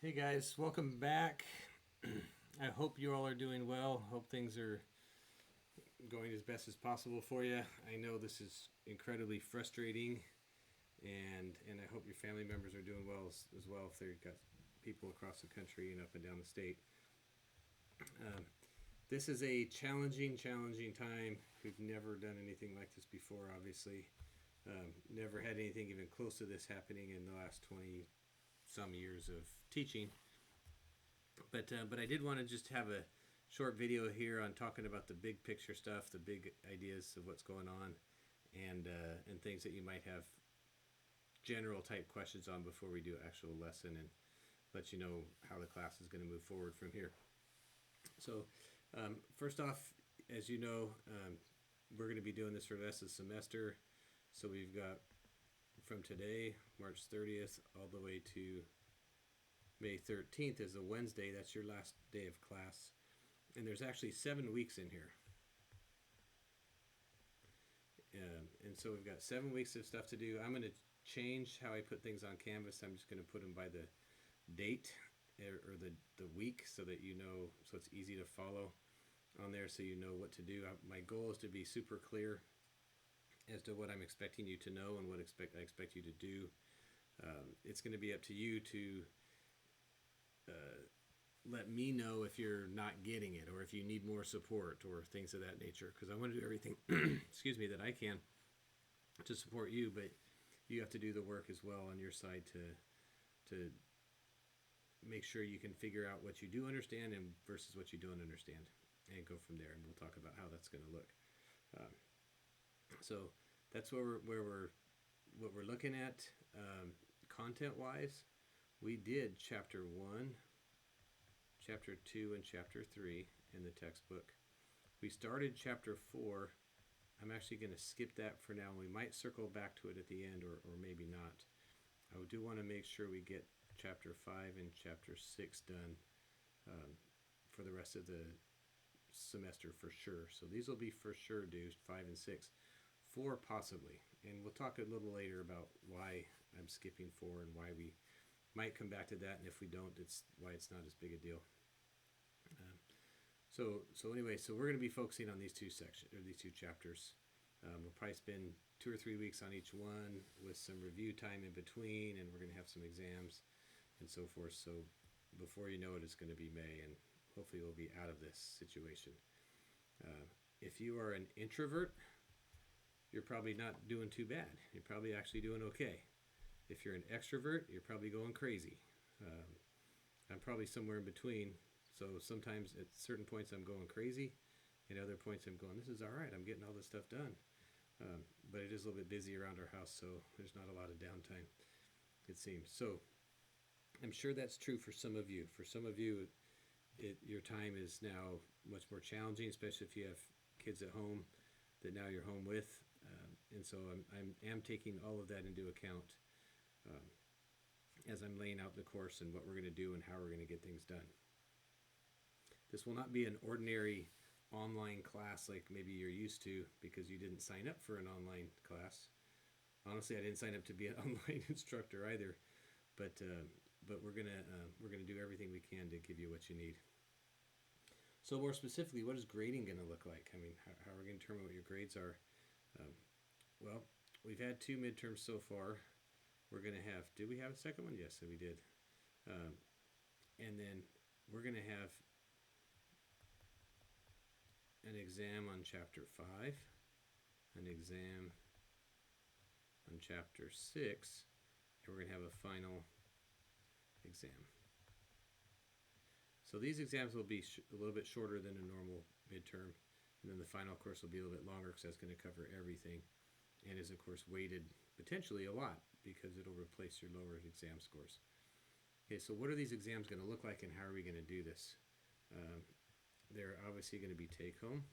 Hey guys, welcome back. I hope you all are doing well. Hope things are going as best as possible for you. I know this is incredibly frustrating, and I hope your family members are doing well as well if they've got people across the country and up and down the state. This is a challenging time. We've never done anything like this before, obviously. Never had anything even close to this happening in the last 20 some years of teaching. But I did want to just have a short video here on talking about the big picture stuff, the big ideas of what's going on, and things that you might have general type questions on before we do actual lesson, and let you know how the class is going to move forward from here. So first off, as you know, we're going to be doing this for the rest of the semester. So we've got from today, March 30th, all the way to May 13th is a Wednesday. That's your last day of class. And there's actually 7 weeks in here. And so we've got 7 weeks of stuff to do. I'm going to change how I put things on Canvas. I'm just going to put them by the date or the week so that you know, so it's easy to follow on there so you know what to do. My goal is to be super clear as to what I'm expecting you to know and what I expect you to do. It's going to be up to you to let me know if you're not getting it or if you need more support or things of that nature, because I want to do everything excuse me, that I can to support you, but you have to do the work as well on your side to make sure you can figure out what you do understand and versus what you don't understand, and go from there. And we'll talk about how that's going to look. So that's what we're looking at. Content wise, we did chapter 1, chapter 2, and chapter 3 in the textbook. We started chapter 4. I'm actually going to skip that for now. We might circle back to it at the end, or maybe not. I do want to make sure we get chapter 5 and chapter 6 done for the rest of the semester for sure. So these will be for sure due, 5 and 6. 4 possibly. And we'll talk a little later about why I'm skipping 4 and why we might come back to that, and if we don't, it's why it's not as big a deal. So anyway, so we're going to be focusing on these two sections, or these two chapters. We'll probably spend 2 or 3 weeks on each one with some review time in between, and we're going to have some exams and so forth. So before you know it, it's going to be May, and hopefully we'll be out of this situation. If you are an introvert, you're probably not doing too bad. You're probably actually doing okay. If you're an extrovert, you're probably going crazy. I'm probably somewhere in between. So sometimes at certain points I'm going crazy, and other points I'm going, this is all right. I'm getting all this stuff done. But it is a little bit busy around our house, so there's not a lot of downtime, it seems. So I'm sure that's true for some of you. For some of you, your time is now much more challenging, especially if you have kids at home that now you're home with. And so I am taking all of that into account as I'm laying out the course and what we're going to do and how we're going to get things done. This will not be an ordinary online class like maybe you're used to because you didn't sign up for an online class. Honestly, I didn't sign up to be an online instructor either, but we're gonna do everything we can to give you what you need. So more specifically, what is grading going to look like? I mean, how are we going to determine what your grades are? Well, we've had 2 midterms so far. We're going to have, did we have a second one? Yes, we did. And then we're going to have an exam on chapter 5, an exam on chapter 6, and we're going to have a final exam. So these exams will be a little bit shorter than a normal midterm, and then the final course will be a little bit longer because that's going to cover everything, and is of course weighted potentially a lot because it'll replace your lower exam scores. Okay, so what are these exams going to look like, and how are we going to do this? They're obviously going to be take-home.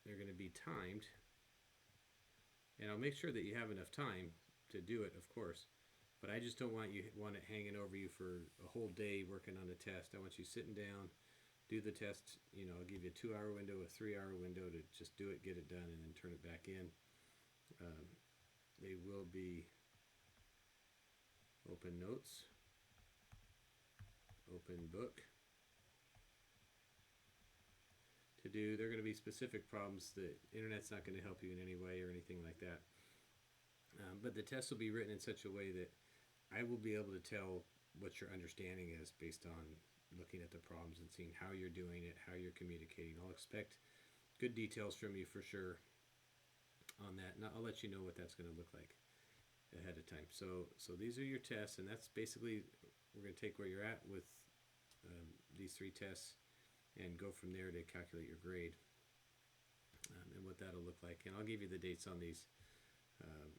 They're going to be timed, and I'll make sure that you have enough time to do it, of course. But I just don't want it hanging over you for a whole day working on a test. I want you sitting down, do the test. I'll give you a 2-hour window, a 3-hour window to just do it, get it done, and then turn it back in. They will be open notes, open book. To do, they're going to be specific problems. The internet's not going to help you in any way or anything like that. But the test will be written in such a way that I will be able to tell what your understanding is based on looking at the problems and seeing how you're doing it, how you're communicating. I'll expect good details from you for sure on that. And I'll let you know what that's going to look like ahead of time. So these are your tests, and that's basically, we're going to take where you're at with these 3 tests and go from there to calculate your grade and what that'll look like. And I'll give you the dates on these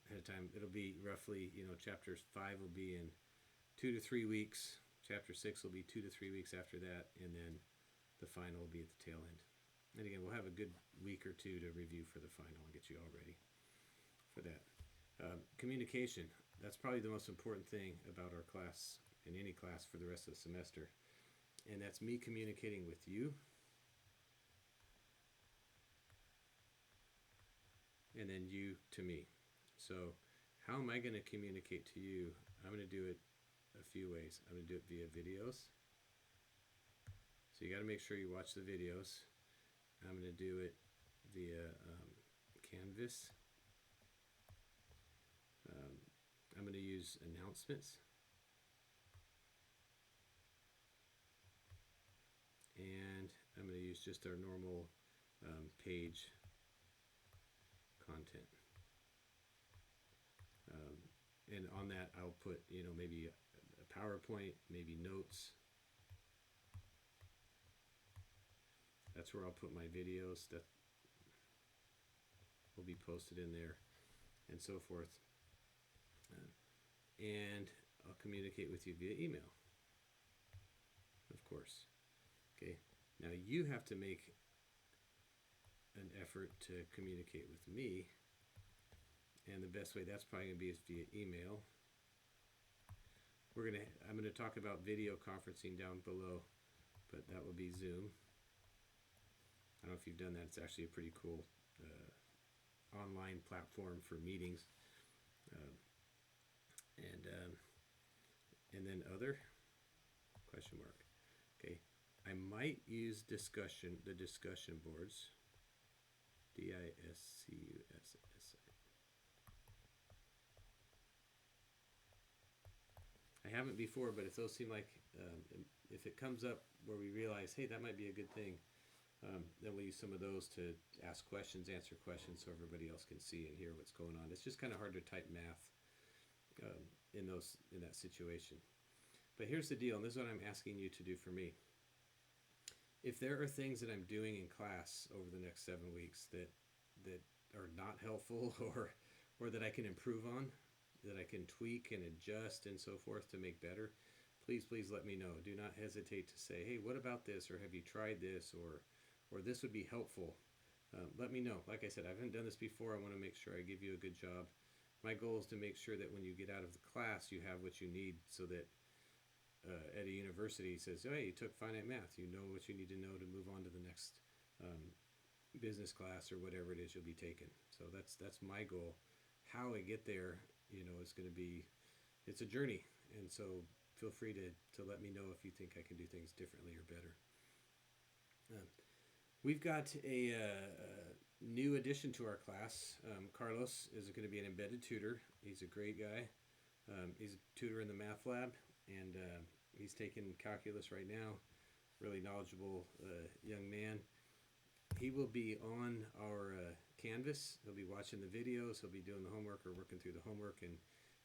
ahead of time. It'll be roughly, chapters 5 will be in 2 to 3 weeks. Chapter 6 will be 2 to 3 weeks after that, and then the final will be at the tail end. And again, we'll have a good week or 2 to review for the final and get you all ready for that. Communication, that's probably the most important thing about our class, in any class for the rest of the semester. And that's me communicating with you, and then you to me. So how am I going to communicate to you? I'm going to do it a few ways. I'm going to do it via videos. So you got to make sure you watch the videos. I'm going to do it via Canvas. I'm going to use announcements. And I'm going to use just our normal page content. And on that, I'll put, maybe a PowerPoint, maybe notes. That's where I'll put my videos that will be posted in there and so forth. And I'll communicate with you via email, of course. Okay, now you have to make an effort to communicate with me, and the best way that's probably going to be is via email. I'm going to talk about video conferencing down below, but that will be Zoom. I don't know if you've done that. It's actually a pretty cool online platform for meetings. And then other question mark. Okay, I might use the discussion boards. DISCUSS. I haven't before, but if those seem like, if it comes up where we realize, hey, that might be a good thing, then we'll use some of those to ask questions, answer questions, so everybody else can see and hear what's going on. It's just kind of hard to type math in that situation. But here's the deal, and this is what I'm asking you to do for me. If there are things that I'm doing in class over the next 7 weeks that are not helpful or that I can improve on, that I can tweak and adjust and so forth to make better, please let me know. Do not hesitate to say, hey, what about this? Or have you tried this? Or this would be helpful. Let me know. Like I said, I haven't done this before. I want to make sure I give you a good job. My goal is to make sure that when you get out of the class, you have what you need so that at a university says, oh, hey, you took finite math. You know what you need to know to move on to the next business class or whatever it is you'll be taking. So that's my goal. How I get there, is going to be, it's a journey. And so feel free to let me know if you think I can do things differently or better. We've got a new addition to our class. Carlos is going to be an embedded tutor. He's a great guy. He's a tutor in the math lab, and he's taking calculus right now. Really knowledgeable young man. He will be on our Canvas. He'll be watching the videos. He'll be doing the homework or working through the homework, and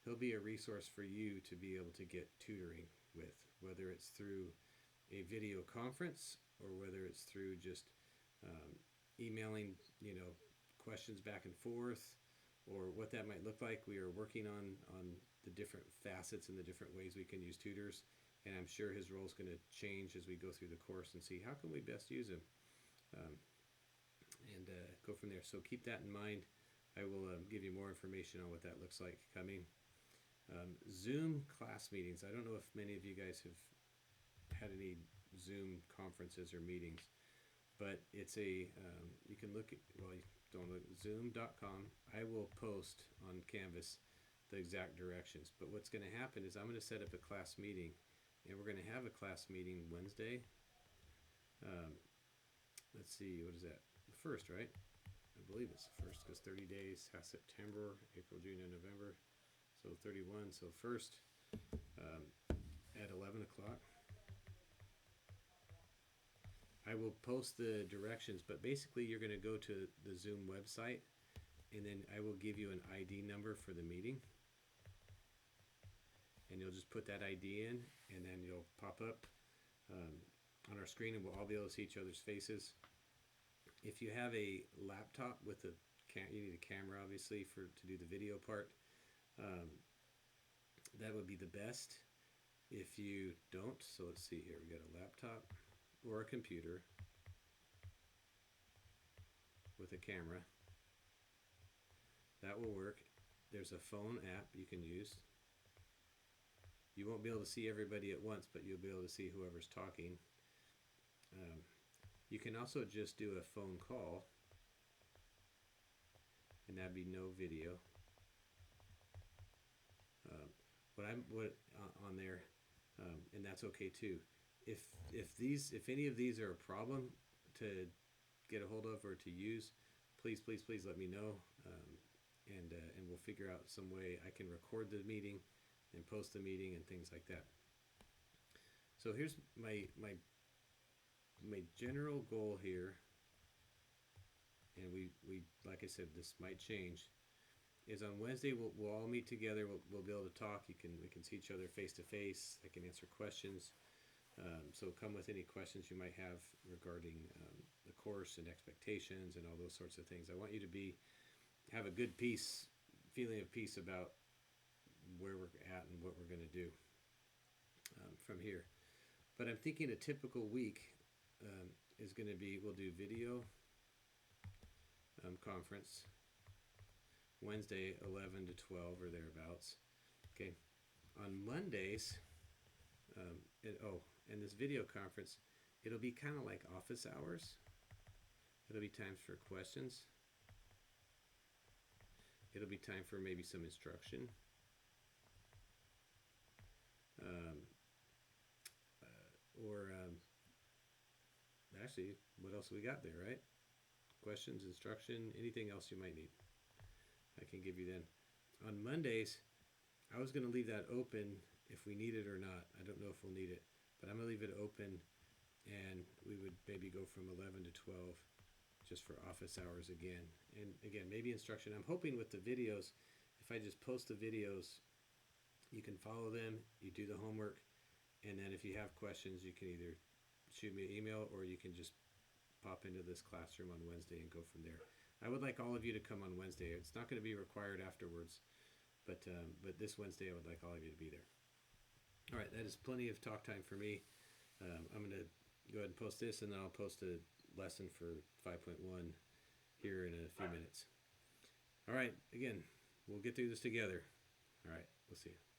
he'll be a resource for you to be able to get tutoring with, whether it's through a video conference or whether it's through just emailing, questions back and forth, or what that might look like. We are working on the different facets and the different ways we can use tutors, and I'm sure his role is going to change as we go through the course and see how can we best use him, and go from there. So keep that in mind. I will give you more information on what that looks like coming. Zoom class meetings. I don't know if many of you guys have had any Zoom conferences or meetings, but it's you can look at, well, you don't look, zoom.com. I will post on Canvas the exact directions. But what's going to happen is I'm going to set up a class meeting, and we're going to have a class meeting Wednesday. Let's see, what is that? The first, right? I believe it's the first, because 30 days has September, April, June, and November. So 31. So first at 11 o'clock. I will post the directions, but basically you're going to go to the Zoom website, and then I will give you an ID number for the meeting. And you'll just put that ID in, and then you'll pop up on our screen, and we'll all be able to see each other's faces. If you have a laptop with a you need a camera, obviously, to do the video part. That would be the best. If you don't, so let's see here, we got a laptop or a computer with a camera. That will work. There's a phone app you can use. You won't be able to see everybody at once, but you'll be able to see whoever's talking. You can also just do a phone call, and that'd be no video. What on there, and that's okay too. If any of these are a problem to get a hold of or to use, please let me know, and we'll figure out some way I can record the meeting and post the meeting and things like that. So here's my general goal here, and we like I said, this might change. Is on Wednesday we'll all meet together. We'll be able to talk. We can see each other face to face. I can answer questions. So come with any questions you might have regarding the course and expectations and all those sorts of things. I want you to have a good feeling of peace about where we're at and what we're going to do from here. But I'm thinking a typical week is going to be, we'll do video conference Wednesday 11 to 12 or thereabouts. Okay, on Mondays, and this video conference, it'll be kind of like office hours. It'll be times for questions. It'll be time for maybe some instruction. Actually, what else we got there, right? Questions, instruction, anything else you might need, I can give you then. On Mondays, I was going to leave that open if we need it or not. I don't know if we'll need it, but I'm going to leave it open, and we would maybe go from 11 to 12 just for office hours again. And again, maybe instruction. I'm hoping with the videos, if I just post the videos, you can follow them, you do the homework, and then if you have questions, you can either shoot me an email or you can just pop into this classroom on Wednesday and go from there. I would like all of you to come on Wednesday. It's not going to be required afterwards, but this Wednesday I would like all of you to be there. All right, that is plenty of talk time for me. I'm going to go ahead and post this, and then I'll post a lesson for 5.1 here in a few minutes. All right, again, we'll get through this together. All right, we'll see you.